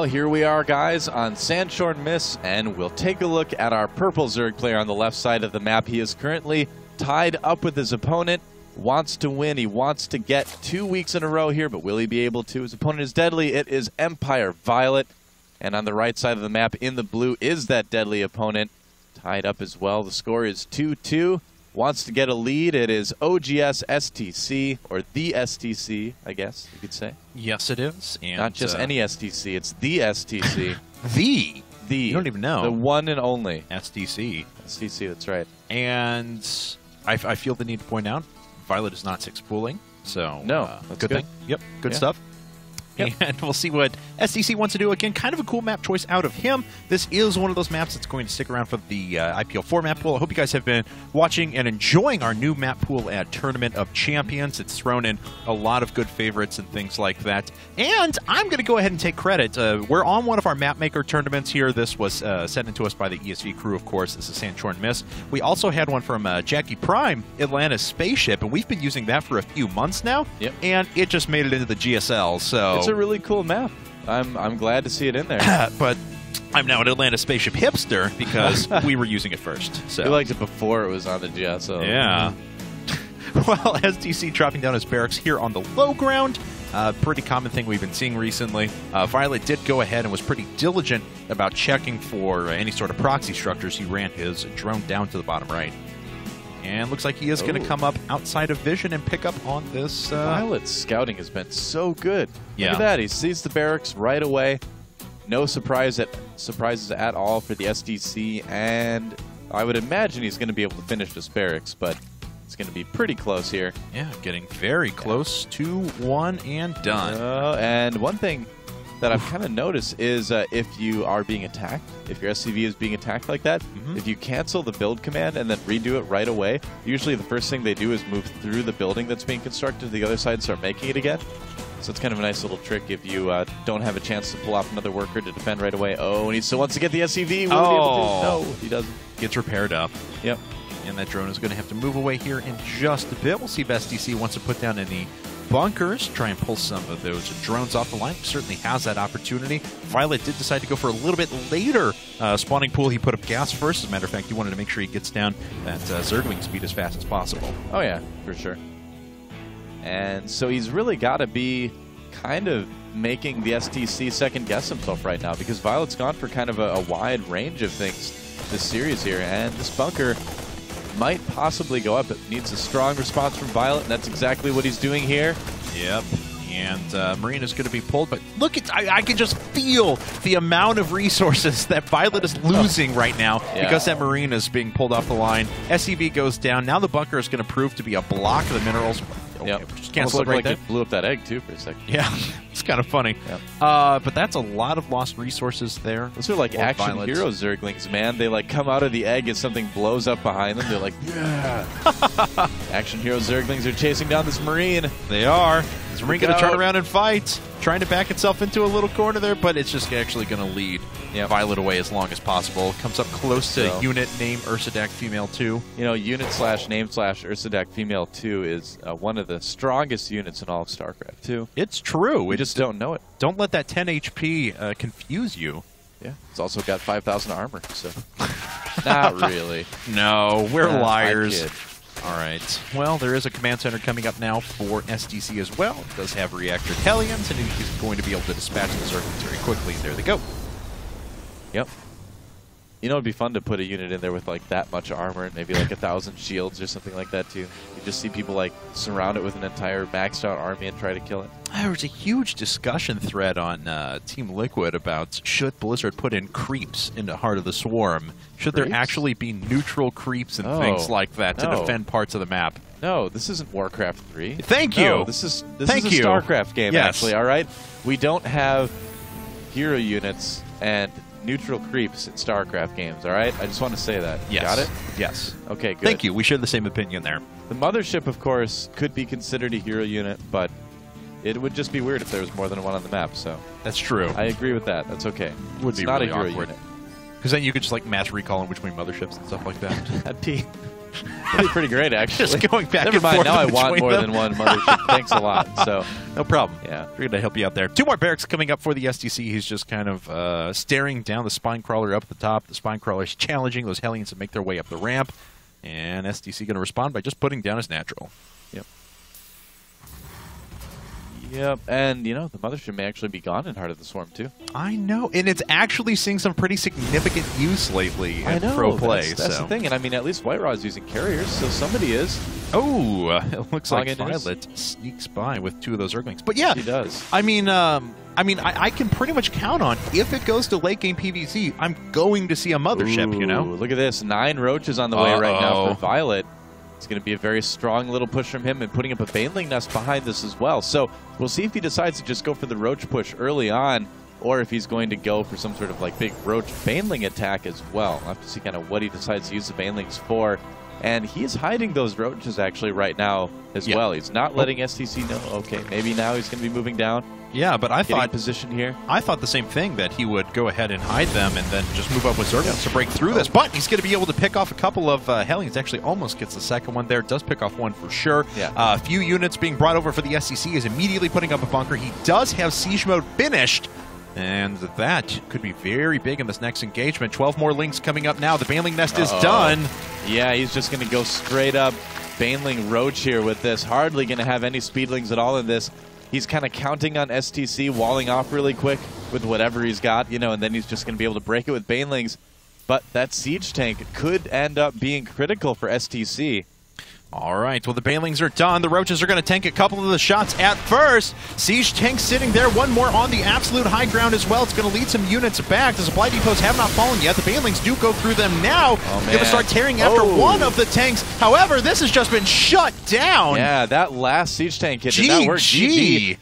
Well, here we are, guys, on Sanshorn Miss, and we'll take a look at our purple Zerg player on the left side of the map. He is currently tied up with his opponent, wants to win. He wants to get 2 weeks in a row here, but will he be able to? His opponent is deadly. It is Empire.viOLet, and on the right side of the map in the blue is that deadly opponent, tied up as well. The score is 2-2. Wants to get a lead. It is oGs.TheStC, or the STC, I guess you could say. Yes, it is. And not just any STC, it's the STC. The? The. You don't even know. The one and only. STC. STC, that's right. And I feel the need to point out, Violet is not 6 pooling, so no, that's good thing. Yep, good stuff. Yep. And we'll see what STC wants to do. Again, kind of a cool map choice out of him. This is one of those maps that's going to stick around for the IPL 4 map pool. I hope you guys have been watching and enjoying our new map pool at Tournament of Champions. It's thrown in a lot of good favorites and things like that. And I'm going to go ahead and take credit. We're on one of our map maker tournaments here. This was sent into us by the ESV crew, of course. This is Sanshorn Miss. We also had one from Jackie Prime, Atlanta's Spaceship, and we've been using that for a few months now. Yep. And it just made it into the GSL, so... It's a really cool map. I'm glad to see it in there. But I'm now an Atlanta Spaceship hipster because we were using it first. So we liked it before it was on the GSL. Yeah. Well, STC dropping down his barracks here on the low ground. Pretty common thing we've been seeing recently. Violet did go ahead and was pretty diligent about checking for any sort of proxy structures. He ran his drone down to the bottom right. And looks like he is going to come up outside of vision and pick up on this. Violet's scouting has been so good. Yeah. Look at that. He sees the barracks right away. No surprises at all for the STC. And I would imagine he's going to be able to finish this barracks, but it's going to be pretty close here. Yeah, getting very close to 1 and done. And one thing that I've kind of noticed is if you are being attacked, if your SCV is being attacked like that, if you cancel the build command and then redo it right away, usually the first thing they do is move through the building that's being constructed to the other side and start making it again. So it's kind of a nice little trick if you don't have a chance to pull off another worker to defend right away. Oh, and he still wants to get the SCV. What will he able to do? No, he doesn't. Gets repaired up. Yep. And that drone is going to have to move away here in just a bit. We'll see if STC wants to put down any bunkers, try and pull some of those drones off the line. Certainly has that opportunity. Violet did decide to go for a little bit later spawning pool. He put up gas first. As a matter of fact, he wanted to make sure he gets down that Zergling speed as fast as possible. Oh, yeah, for sure. And so he's really got to be kind of making the STC second guess himself right now, because Violet's gone for kind of a wide range of things this series here, and this bunker might possibly go up. It needs a strong response from Violet, and that's exactly what he's doing here. Yep. And Marine is going to be pulled, but look at I can just feel the amount of resources that Violet is losing right now because that Marine is being pulled off the line. SCV goes down. Now the bunker is going to prove to be a block of the minerals. Okay, just cancel it right there. It blew up that egg too for a second. Yeah, it's kind of funny. Yep. But that's a lot of lost resources there. Those are like action hero Zerglings, man. They like come out of the egg and something blows up behind them. They're like, yeah. Action hero Zerglings are chasing down this Marine. They are. Is Marine going to turn around and fight? Trying to back itself into a little corner there, but it's just actually going to lead Violet away as long as possible. Comes up close to unit name Ursadak Female 2. You know, unit/name/ Ursadak Female 2 is one of the strongest units in all of StarCraft 2. It's true. We just don't know it. Don't let that 10 HP confuse you. Yeah, it's also got 5,000 armor, so not really. No, we're liars. All right. Well, there is a command center coming up now for STC as well. It does have reactor Hellions, and he's going to be able to dispatch the Zerglings very quickly. There they go. Yep. You know, it'd be fun to put a unit in there with like that much armor and maybe like 1,000 shields or something like that too. You just see people like surround it with an entire maxed out army and try to kill it. There was a huge discussion thread on Team Liquid about should Blizzard put in creeps into Heart of the Swarm. Should there actually be neutral creeps and things like that to defend parts of the map? No, this isn't Warcraft 3. Thank you. No, this is a StarCraft game, actually, all right? We don't have hero units and neutral creeps in StarCraft games, all right? I just want to say that. Yes. Got it? Yes. Okay, good. Thank you. We share the same opinion there. The Mothership, of course, could be considered a hero unit, but it would just be weird if there was more than one on the map, so... That's true. I agree with that. That's okay. It would be not really a hero awkward. unit. Because then you could just like mass recall in between motherships and stuff like that. Pretty great, actually. Just going back Never and mind, forth now I between want more them. than one mothership. Thanks a lot. So no problem. Yeah. We're going to help you out there. 2 more barracks coming up for the STC. He's just kind of staring down the spine crawler up at the top. The spine crawler is challenging those Hellions to make their way up the ramp. And STC going to respond by just putting down his natural. Yep. Yep, and, you know, the mothership may actually be gone in Heart of the Swarm, too. I know, and it's actually seeing some pretty significant use lately in pro play. That's the thing, and I mean, at least White Raw's using carriers, so somebody is. Oh, it looks like Login is. Violet sneaks by with 2 of those Zerglings. But yeah, She does. I mean, I can pretty much count on, if it goes to late game PvC, I'm going to see a mothership, you know? Look at this, 9 roaches on the way right now for Violet. It's going to be a very strong little push from him and putting up a Baneling nest behind this as well. So we'll see if he decides to just go for the roach push early on, or if he's going to go for some sort of like big roach Baneling attack as well. We'll have to see kind of what he decides to use the Banelings for. And he's hiding those roaches actually right now as well. He's not letting STC know. Okay, maybe now he's going to be moving down. Yeah, but I thought position here. I thought the same thing, that he would go ahead and hide them and then just move up with Zerglings to break through this. But he's going to be able to pick off a couple of Hellions. Actually, almost gets the second one there. Does pick off one for sure. Yeah. A few units being brought over for the SCC. Is immediately putting up a bunker. He does have siege mode finished. And that could be very big in this next engagement. 12 more links coming up now. The Baneling nest is done. Yeah, he's just going to go straight up Baneling Roach here with this. Hardly going to have any speedlings at all in this. He's kind of counting on STC walling off really quick with whatever he's got, you know, and then he's just going to be able to break it with Banelings. But that siege tank could end up being critical for STC. All right, well, the Banelings are done. The Roaches are going to tank a couple of the shots at first. Siege tank sitting there. One more on the absolute high ground as well. It's going to lead some units back. The supply depots have not fallen yet. The Banelings do go through them now. Going to start tearing after one of the tanks. However, this has just been shut down. Yeah, that last siege tank hit did not work. GG.